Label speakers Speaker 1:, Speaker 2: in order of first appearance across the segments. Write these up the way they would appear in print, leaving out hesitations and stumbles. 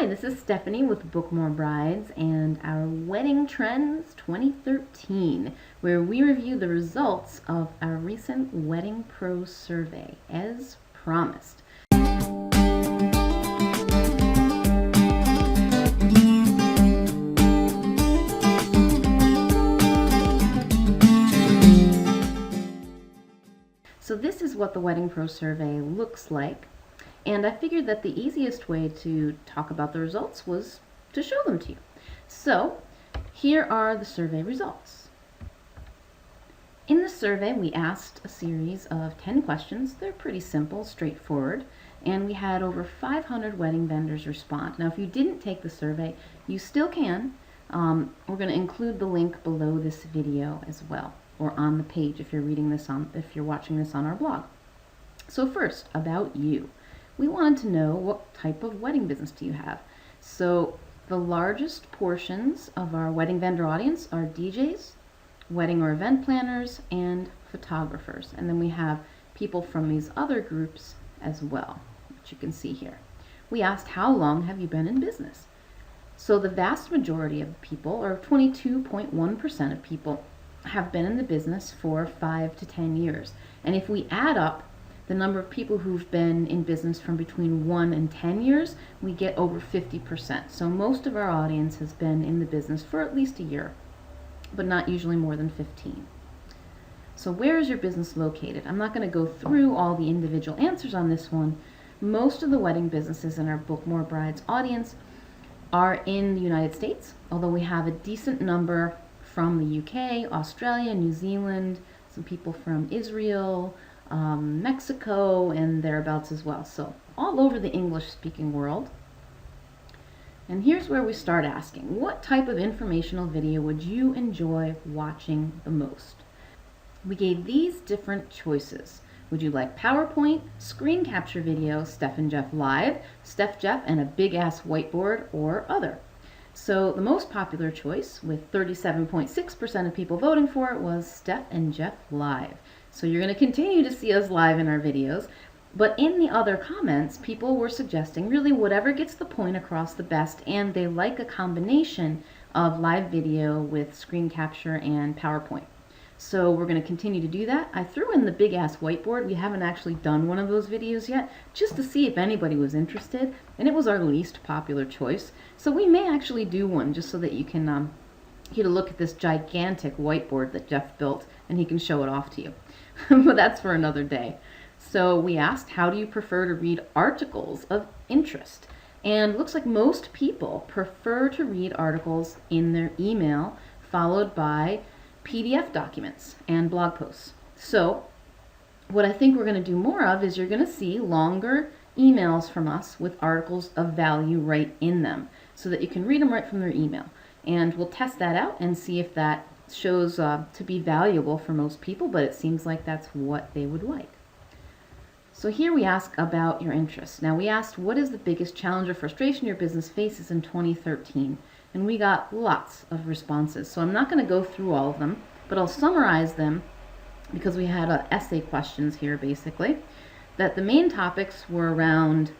Speaker 1: this is Stephanie with Book More Brides and our Wedding Trends 2013, where we review the results of our recent Wedding Pro survey, as promised. So this is what the Wedding Pro survey looks like. And I figured that the easiest way to talk about the results was to show them to you. So here are the survey results. In the survey, we asked a series of 10 questions. They're pretty simple, straightforward, and we had over 500 wedding vendors respond. Now, if you didn't take the survey, you still can. We're going to include the link below this video as well, or on the page if you're watching this on our blog. So first, about you. We wanted to know what type of wedding business do you have. So the largest portions of our wedding vendor audience are DJs, wedding or event planners, and photographers. And then we have people from these other groups as well, which you can see here. We asked, how long have you been in business? So the vast majority of people, or 22.1% of people, have been in the business for 5 to 10 years. And if we add up the number of people who've been in business from between 1 and 10 years, we get over 50%. So most of our audience has been in the business for at least a year, but not usually more than 15. So where is your business located? I'm not going to go through all the individual answers on this one. Most of the wedding businesses in our Book More Brides audience are in the United States, although we have a decent number from the UK, Australia, New Zealand, some people from Israel, Mexico, and thereabouts as well. So all over the English-speaking world. And here's where we start asking, what type of informational video would you enjoy watching the most? We gave these different choices. Would you like PowerPoint, screen capture video, Steph and Jeff live, Steph, Jeff, and a big-ass whiteboard, or other? So the most popular choice, with 37.6% of people voting for it, was Steph and Jeff live. So you're going to continue to see us live in our videos, but in the other comments, people were suggesting really whatever gets the point across the best, and they like a combination of live video with screen capture and PowerPoint. So we're going to continue to do that. I threw in the big ass whiteboard. We haven't actually done one of those videos yet, just to see if anybody was interested, and it was our least popular choice. So we may actually do one just so that you can get a look at this gigantic whiteboard that Jeff built, and he can show it off to you. But that's for another day. So we asked, how do you prefer to read articles of interest? And it looks like most people prefer to read articles in their email, followed by PDF documents and blog posts. So what I think we're going to do more of is you're going to see longer emails from us with articles of value right in them, so that you can read them right from their email. And we'll test that out and see if that shows to be valuable for most people, but it seems like that's what they would like. So here we ask about your interests. Now we asked, what is the biggest challenge or frustration your business faces in 2013? And we got lots of responses. So I'm not going to go through all of them, but I'll summarize them because we had essay questions here basically. That the main topics were around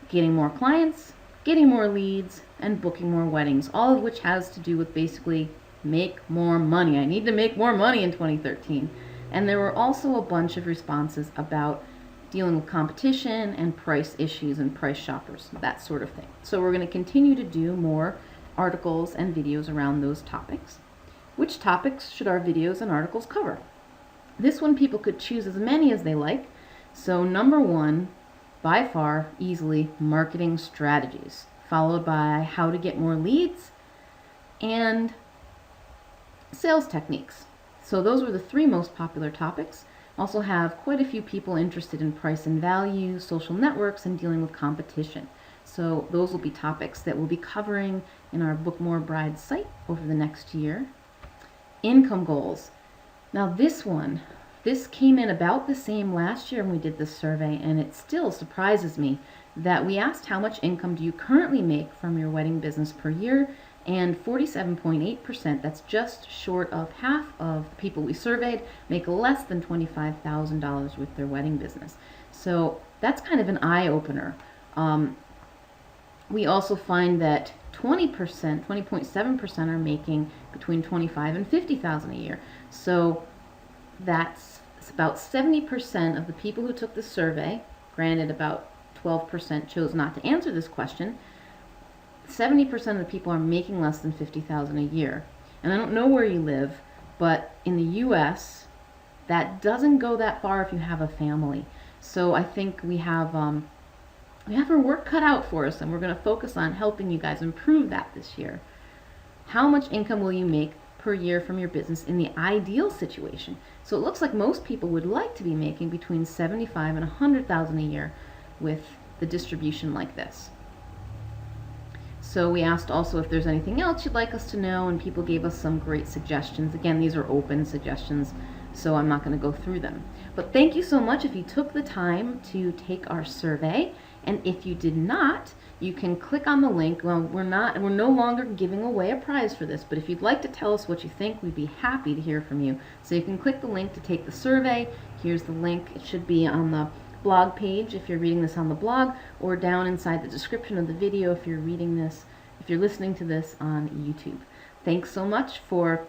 Speaker 1: getting more clients, getting more leads, and booking more weddings, all of which has to do with basically make more money. I need to make more money in 2013. And there were also a bunch of responses about dealing with competition and price issues and price shoppers, that sort of thing. So we're going to continue to do more articles and videos around those topics. Which topics should our videos and articles cover? This one people could choose as many as they like. So number one, by far, easily, marketing strategies, followed by how to get more leads and sales techniques. So those were the three most popular topics. Also have quite a few people interested in price and value, social networks, and dealing with competition. So those will be topics that we'll be covering in our Book More Brides site over the next year. Income goals. Now this came in about the same last year when we did this survey, and it still surprises me that we asked how much income do you currently make from your wedding business per year, and 47.8%, that's just short of half of the people we surveyed, make less than $25,000 with their wedding business. So that's kind of an eye-opener. We also find that 20%, 20.7% are making between 25 and 50,000 a year. So that's about 70% of the people who took the survey. Granted, about 12% chose not to answer this question. 70% of the people are making less than 50,000 a year. And I don't know where you live, but in the US, that doesn't go that far if you have a family. So I think we have our work cut out for us, and we're going to focus on helping you guys improve that this year. How much income will you make per year from your business in the ideal situation? So it looks like most people would like to be making between 75 and 100,000 a year with the distribution like this. So we asked also if there's anything else you'd like us to know, and people gave us some great suggestions. Again, these are open suggestions, so I'm not going to go through them. But thank you so much if you took the time to take our survey. And if you did not, you can click on the link. Well, we're no longer giving away a prize for this, but if you'd like to tell us what you think, we'd be happy to hear from you. So you can click the link to take the survey. Here's the link. It should be on the blog page if you're reading this on the blog, or down inside the description of the video if you're listening to this on YouTube. Thanks so much for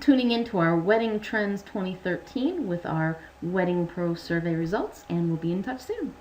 Speaker 1: tuning in to our Wedding Trends 2013 with our Wedding Pro survey results, and we'll be in touch soon.